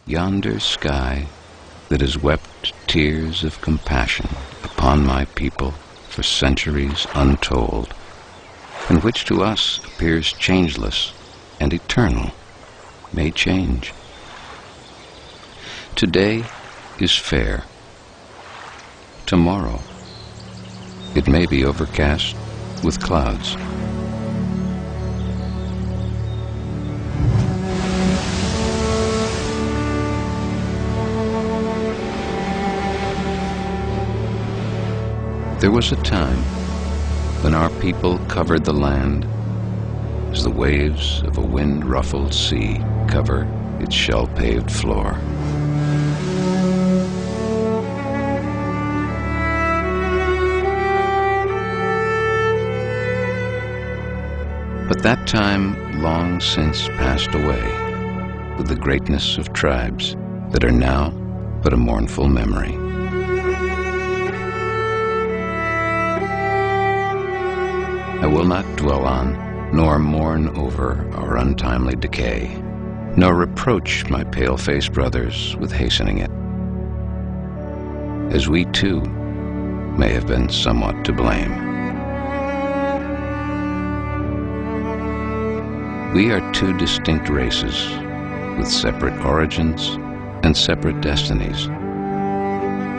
yonder sky that has wept tears of compassion upon my people for centuries untold, and which to us appears changeless and eternal, may change. Today is fair. Tomorrow, it may be overcast with clouds. There was a time when our people covered the land as the waves of a wind-ruffled sea cover its shell-paved floor. But that time long since passed away with the greatness of tribes that are now but a mournful memory. I will not dwell on, nor mourn over our untimely decay, nor reproach my pale-faced brothers with hastening it, as we too may have been somewhat to blame. We are two distinct races with separate origins and separate destinies.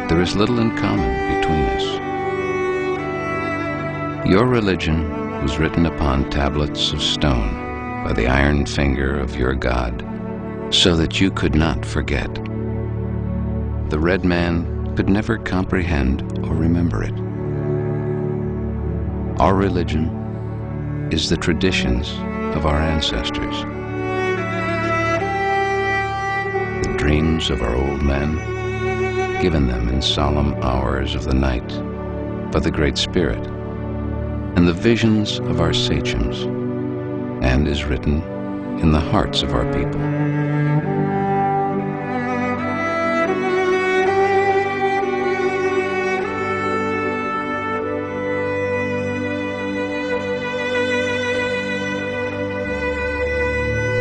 There is little in common between us. Your religion was written upon tablets of stone by the iron finger of your God, so that you could not forget. The red man could never comprehend or remember it. Our religion is the traditions of our ancestors. The dreams of our old men, given them in solemn hours of the night by the Great Spirit, and the visions of our sachems, and is written in the hearts of our people.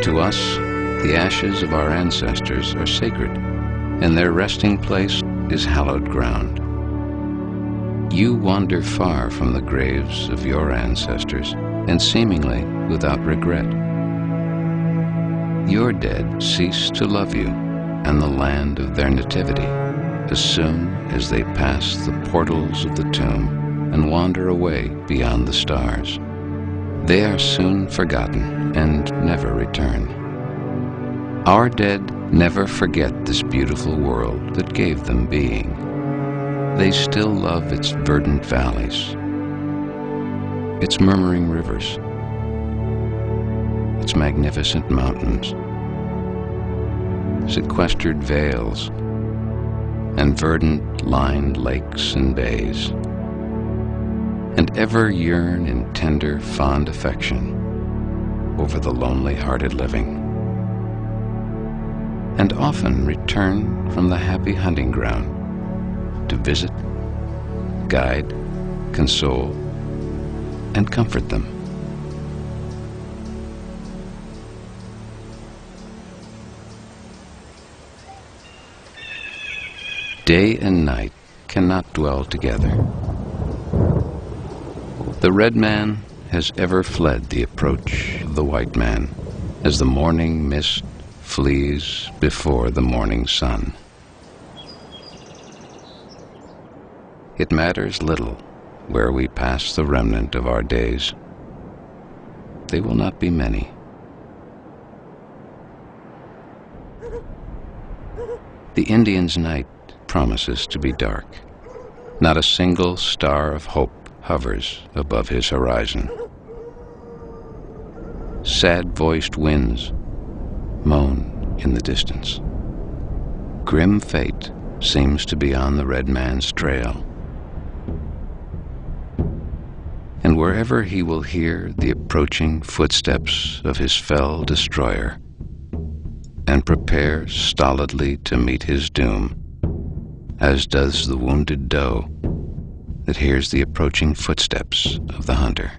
To us, the ashes of our ancestors are sacred, and their resting place is hallowed ground. You wander far from the graves of your ancestors, and seemingly without regret. Your dead cease to love you and the land of their nativity as soon as they pass the portals of the tomb and wander away beyond the stars. They are soon forgotten and never return. Our dead never forget this beautiful world that gave them being. They still love its verdant valleys, its murmuring rivers, its magnificent mountains, sequestered vales, and verdant-lined lakes and bays, and ever yearn in tender, fond affection over the lonely-hearted living, and often return from the happy hunting ground to visit, guide, console, and comfort them. Day and night cannot dwell together. The red man has ever fled the approach of the white man, as the morning mist flees before the morning sun. It matters little where we pass the remnant of our days. They will not be many. The Indian's night promises to be dark. Not a single star of hope hovers above his horizon. Sad-voiced winds moan in the distance. Grim fate seems to be on the red man's trail. And wherever he will hear the approaching footsteps of his fell destroyer and prepare stolidly to meet his doom, as does the wounded doe that hears the approaching footsteps of the hunter.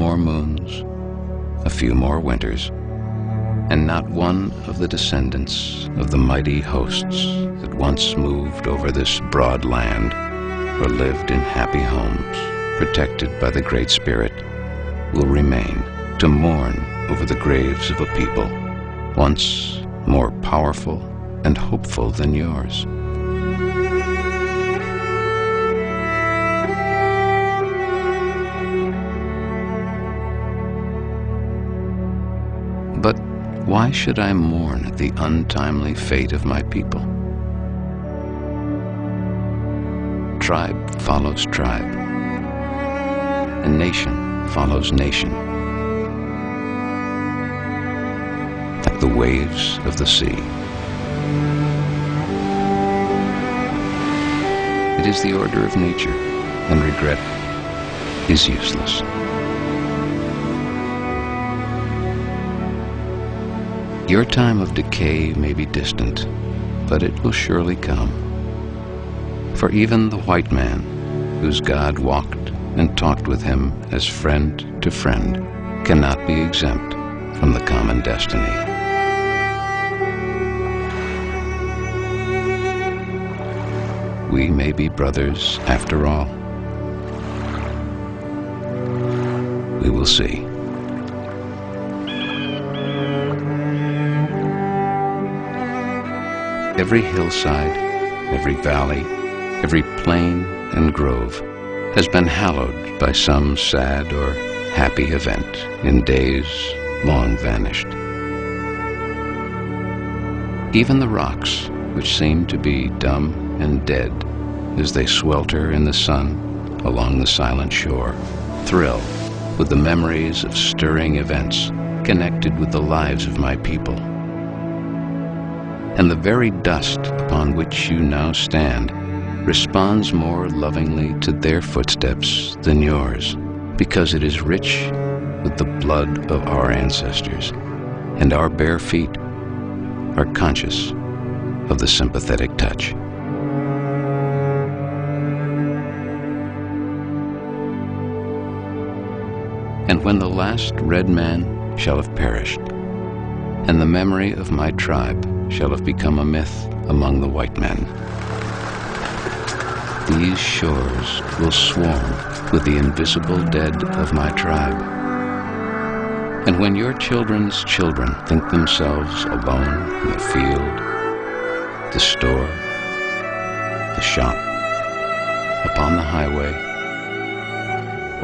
more moons, a few more winters, and not one of the descendants of the mighty hosts that once moved over this broad land or lived in happy homes protected by the Great Spirit will remain to mourn over the graves of a people once more powerful and hopeful than yours. But why should I mourn the untimely fate of my people? Tribe follows tribe, and nation follows nation, like the waves of the sea. It is the order of nature, and regret is useless. Your time of decay may be distant, but it will surely come. For even the white man, whose God walked and talked with him as friend to friend, cannot be exempt from the common destiny. We may be brothers after all. We will see. Every hillside, every valley, every plain and grove has been hallowed by some sad or happy event in days long vanished. Even the rocks, which seem to be dumb and dead as they swelter in the sun along the silent shore, thrill with the memories of stirring events connected with the lives of my people. And the very dust upon which you now stand responds more lovingly to their footsteps than yours, because it is rich with the blood of our ancestors, and our bare feet are conscious of the sympathetic touch. And when the last red man shall have perished, and the memory of my tribe shall have become a myth among the white men, these shores will swarm with the invisible dead of my tribe. And when your children's children think themselves alone in the field, the store, the shop, upon the highway,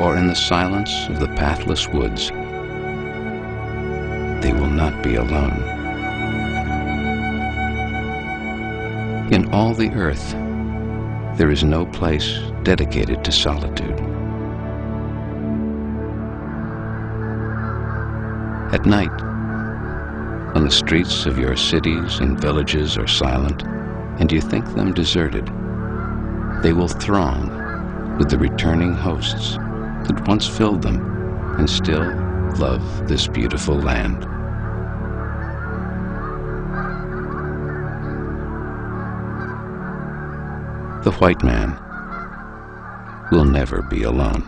or in the silence of the pathless woods, they will not be alone. In all the earth, there is no place dedicated to solitude. At night, when the streets of your cities and villages are silent, and you think them deserted, they will throng with the returning hosts that once filled them and still love this beautiful land. The white man will never be alone.